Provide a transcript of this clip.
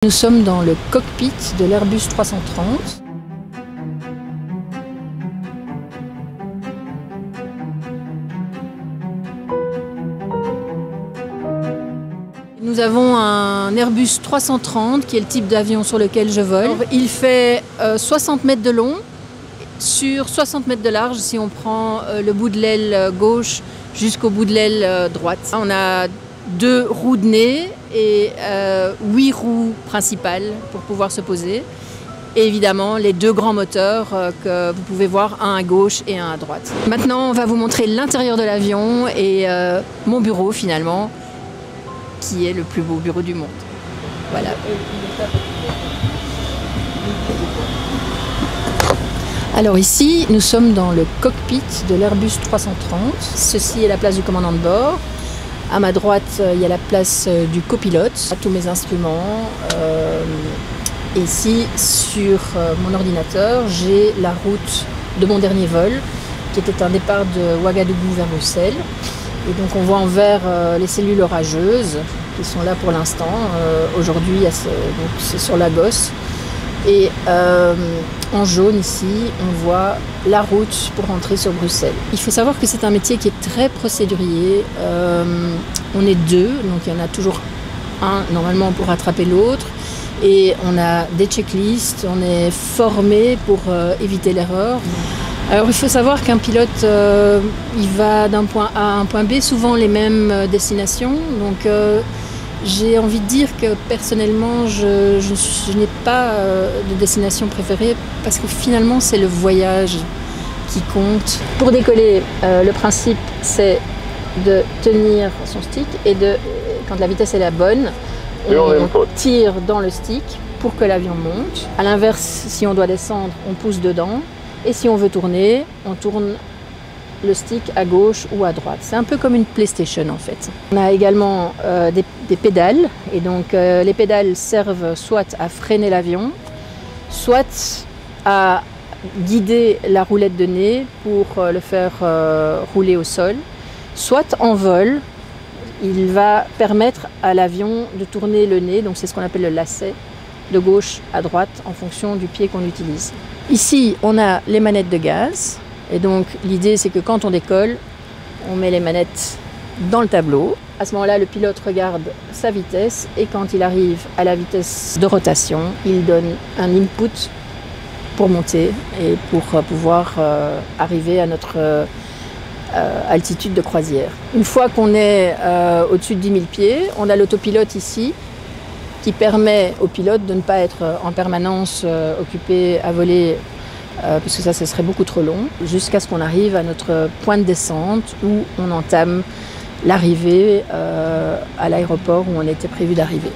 Nous sommes dans le cockpit de l'Airbus 330. Nous avons un Airbus 330 qui est le type d'avion sur lequel je vole. Il fait 60 mètres de long sur 60 mètres de large si on prend le bout de l'aile gauche jusqu'au bout de l'aile droite. On a 2 roues de nez et 8 roues principales pour pouvoir se poser. Et évidemment, les 2 grands moteurs que vous pouvez voir, un à gauche et un à droite. Maintenant, on va vous montrer l'intérieur de l'avion et mon bureau finalement, qui est le plus beau bureau du monde. Voilà. Alors ici, nous sommes dans le cockpit de l'Airbus 330. Ceci est la place du commandant de bord. À ma droite, il y a la place du copilote, tous mes instruments. Ici, sur mon ordinateur, j'ai la route de mon dernier vol, qui était un départ de Ouagadougou vers Bruxelles. Et donc on voit en vert les cellules orageuses, qui sont là pour l'instant. Aujourd'hui, c'est sur Lagos. Et en jaune ici, on voit la route pour rentrer sur Bruxelles. Il faut savoir que c'est un métier qui est très procédurier. On est 2, donc il y en a toujours un normalement pour rattraper l'autre. Et on a des checklists, on est formé pour éviter l'erreur. Alors il faut savoir qu'un pilote, il va d'un point A à un point B, souvent les mêmes destinations. Donc j'ai envie de dire que personnellement, je n'ai pas de destination préférée parce que finalement, c'est le voyage qui compte. Pour décoller, le principe, c'est de tenir son stick et quand la vitesse est la bonne, on tire dans le stick pour que l'avion monte. À l'inverse, si on doit descendre, on pousse dedans. Et si on veut tourner, on tourne le stick à gauche ou à droite. C'est un peu comme une PlayStation en fait. On a également des pédales et donc les pédales servent soit à freiner l'avion, soit à guider la roulette de nez pour le faire rouler au sol, soit en vol, il va permettre à l'avion de tourner le nez, donc c'est ce qu'on appelle le lacet, de gauche à droite en fonction du pied qu'on utilise. Ici, on a les manettes de gaz. Et donc l'idée c'est que quand on décolle, on met les manettes dans le tableau. À ce moment-là, le pilote regarde sa vitesse et quand il arrive à la vitesse de rotation, il donne un input pour monter et pour pouvoir arriver à notre altitude de croisière. Une fois qu'on est au-dessus de 10 000 pieds, on a l'autopilote ici qui permet au pilote de ne pas être en permanence occupé à voler puisque ça serait beaucoup trop long, jusqu'à ce qu'on arrive à notre point de descente où on entame l'arrivée à l'aéroport où on était prévu d'arriver.